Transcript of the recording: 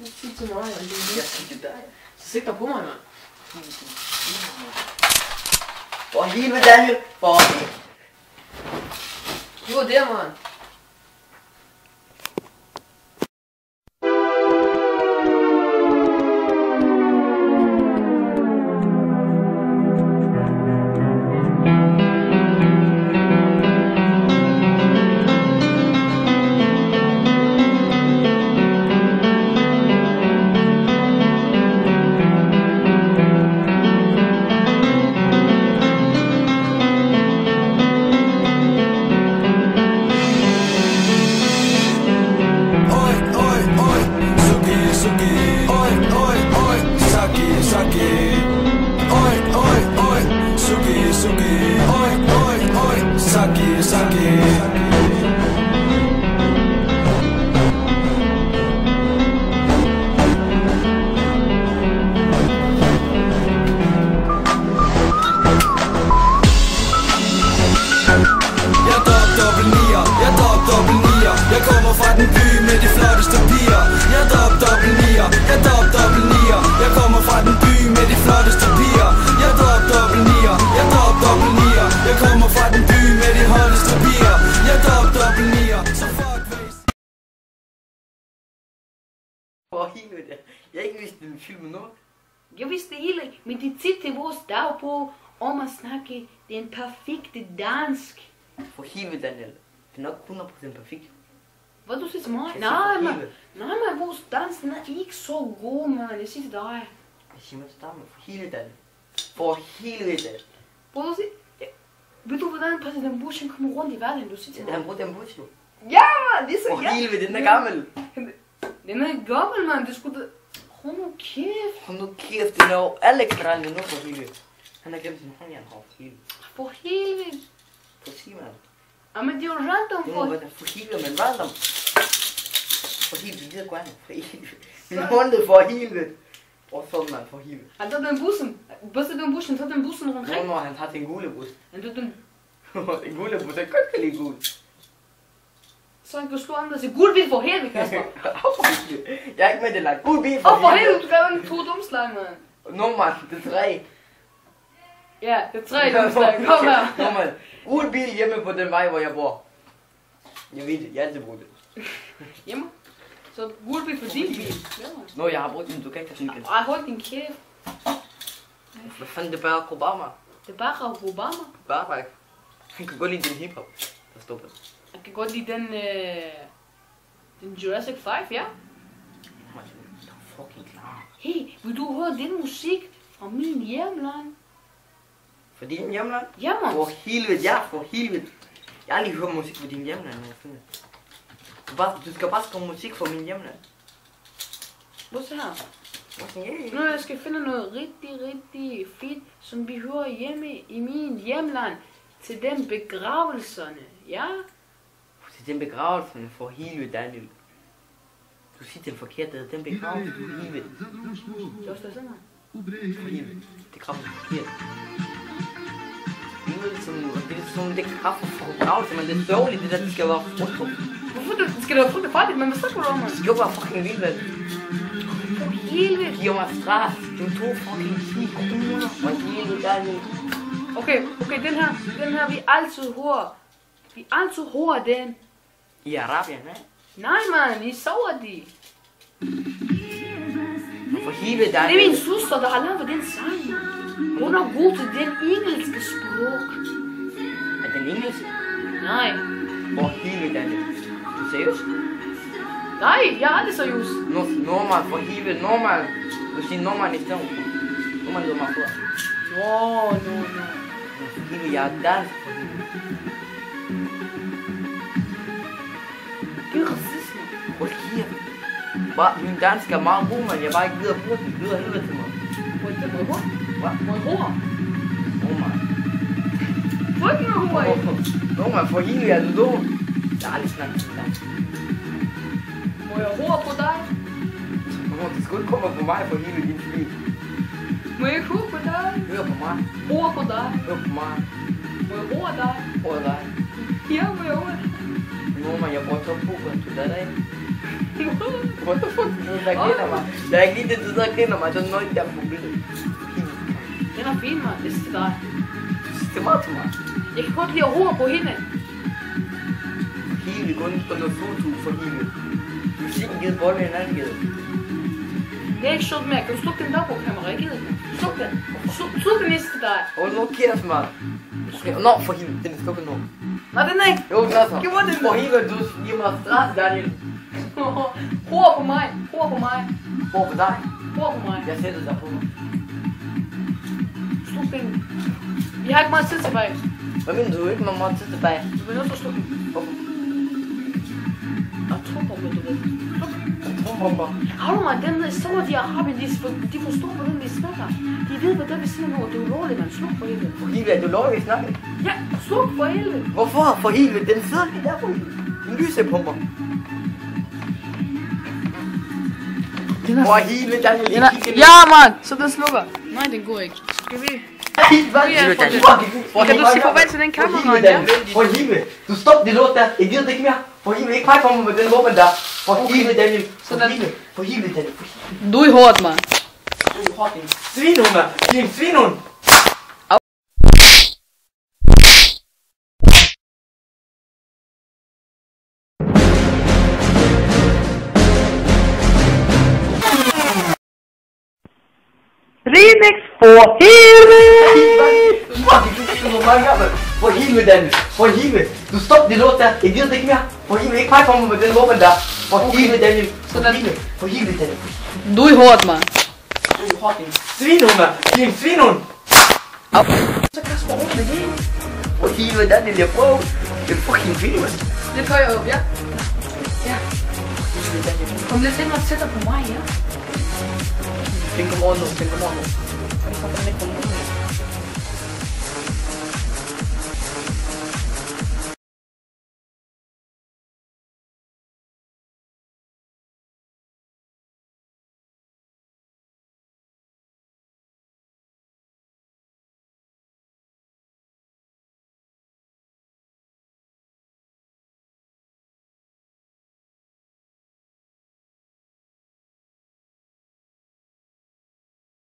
Sig til mig, og det er Jeg siger til dig. så sigter på mig, mand. For helvede, Daniel. For helvede. Det var der, mand. Jeg kommer fra den by med de flotteste piger. Jeg er dobbelt nier. Jeg er dobbelt nier. Jeg kommer fra den by med de flotteste piger. Jeg er dobbelt nier. Jeg er dobbelt nier. Jeg kommer fra den by med de hotteste piger. Jeg er dobbelt nier. Så fuck face. For helvede. Jeg har ikke vidst den film nu. Jeg vidste det hele, men det er tit til vores dagbog om at snakke den perfekte dansk. For helvede, Daniel. Det er nok 100% perfekt. Hvad du siger til mig? Jeg Nej, siger for man. helvede. Nej, man, vores dans den er ikke så god, man. Jeg siger til dig. Jeg siger mig til dig, men for helvede, Daniel. For helvede. Prøv at se. Ved du, hvordan præsident Bush han kommer rundt i verden? Du siger til Han mig. brugte en bus, jo. Ja, man, det er så For helvede, den er gammel. Den er gammel, man. Det skulle da... Hold nu kæft. Hold nu kæft, det er jo Alex Rande nu for helvede. Han har glemt sin håndjern her for helvede. For helvede. For sig, mand. Jamen, det er jo random Nu for... var det for helvede, men random. For helvede, det er godt. For helvede. Min håndled for helvede. Og sådan, mand, for helvede. Han tager den bussen. Præsident Bush, han tager den bussen rundt. Nu når han tager til en gule bus. Han tager den... En gule bus, jeg godt kan lide gul. Så han kan slå andre og sige, guld bil for helvede, Kasper. Jeg er ikke med det lagt. Gul bil Åh, for for helvede. helvede, du skal have en to dumslag, mand. Nu, mand, det er 3. Ja, det er 3 dumslag. Kom her. Nu, mand. Gul bil hjemme på den vej, hvor jeg bor. Jeg ved det, jeg har altid brugt det. Hjemme. Så guld bil for din bil. Ja, mand. Nå, jeg har brugt den, du kan ikke have sådan en. Ej, hold din kæft. Hvad fanden, det er bare Obama. Det er bare Obama. Bare. Han kan godt lide den hiphop. Der står på det. Jeg kan godt lide den Jurassic 5, ja. Man, det er fucking klar. Hey, vil du høre den musik fra min hjemland? For din hjemland? Ja, mand. For helvede, ja, for helvede. Jeg har lige hørt musik fra din hjemland. Du skal bare skrive musik fra min hjemland. Prøv så her. Okay. Nu jeg skal finde noget rigtig fedt, som vi hører hjemme i min hjemland. Til den begravelserne, ja? Til den begravelse for helvede, Daniel. Du siger den forkerte, den begravelse for helvede. Det er også der sådan her. For helvede. Det er kraftigt forkert. Det er sådan, det er kraftigt for begravelse, men det er dårligt, det der, det skal være frugtrum. Hvorfor skal det være frugtet farligt, men hvad snakker du om? Det skal jo bare fucking vildt, vel? For helvede. Giv mig straf. Du tog fucking 10 kroner. For helvede, Daniel. Okay, den her vi altid hører. Vi altid hører den. I Arabien, ne? Nej, man, I Saudi. For helvede, Det er Daniel. min søster, der har lavet den sang. Hun er god til den engelske sprog. Er den engelsk? Nej. For helvede, Daniel. Du seriøs? Nej, jeg er aldrig seriøs. Norman, for helvede, Norman. Du siger Norman i stedet. Norman, du er mig for. No. For helvede, jeg er dansk. Det er racisme. Hold kæft. Min dansk er meget god, men jeg bare ikke gider at bruge den. Det lyder helvede til mig. Hvor er det med hår? Hvad? Hvor er hår? Norman. Hvor er det med hår? Norman, for helvede, er du dum? Jeg har aldrig snakket til dansk. Må jeg hår på dig? Det skulle ikke komme på mig for hele din liv. Må jeg hår på dig? Hør på mig. Hår på dig? Hør på mig. Må jeg hår dig? Hør dig. Ja, må jeg hår dig? Norman, jeg bruger top på, du der ikke? What the fuck? Du sidder og griner mig. Det er ikke lige det, du sidder og griner mig. Det er noget, der er problemet. Den er fin, mand. Det er til dig. Det er meget til mig. Jeg kan godt lide at ro på hende. Hele kun på noget foto for hele. Musikken givet bolden en anden givet. Det er ikke sjovt mere. Kan du slukke den der på kamera? Jeg gider ikke. Sluk den. Sluk den næste til dig. Åh, nu kæft mig. Nå, for hele. Den er slukket nu. Nej, den er ikke. Jo, den er så. Giv mig den. For hele, du giver mig stress, Daniel. Hår på mig. Hår på mig. Hvor på dig? Hår på mig. Jeg sætter dig på mig. Sluk den. Vi har ikke meget tid tilbage. Hvad mener du ikke, man må tage tilbage? Du bliver nødt til at slukke den. Hvorfor? Atombomber, du ved. Atombomber. Har du mig den så må de araber, de forstår, hvordan vi snakker. De ved, hvad det vi siger nu, og det er ulovligt, man. Sluk for helvede. For hele, er du lovlig at snakke? Ja, sluk for helvede. Hvorfor? For hele, den sidder lige der for hele. Den lyser på mig. For hele, Daniel, ikke kigge ind. Ja, mand, så den slukker. Nej, den går ikke. Skal vi? Kan du sige farvel til den kamera, ja? For hele, du stop det lort der. Jeg gider det ikke mere. For hele, ikke pege på mig med den våben der. For hele, Daniel. For hele, Daniel. Du er hårdt, mand. Svinhund, mand. Det er en svinhund. Remix for helvede! For helvede, Daniel. For helvede. Du stop det lort der. Jeg gider det ikke mere. For helvede, ikke pege på mig med den våben der. For helvede, Daniel. For helvede, Daniel. Du er hårdt, mand. Svinhund, mand. Det er en svinhund. Så Kasper rundt det hele. For helvede, Daniel. Jeg prøver. Det er fucking film, mand. Det gør jeg op, ja. Ja. Kom lidt længere og sætter på mig, ja. Den kommer over nu. Den kommer over nu.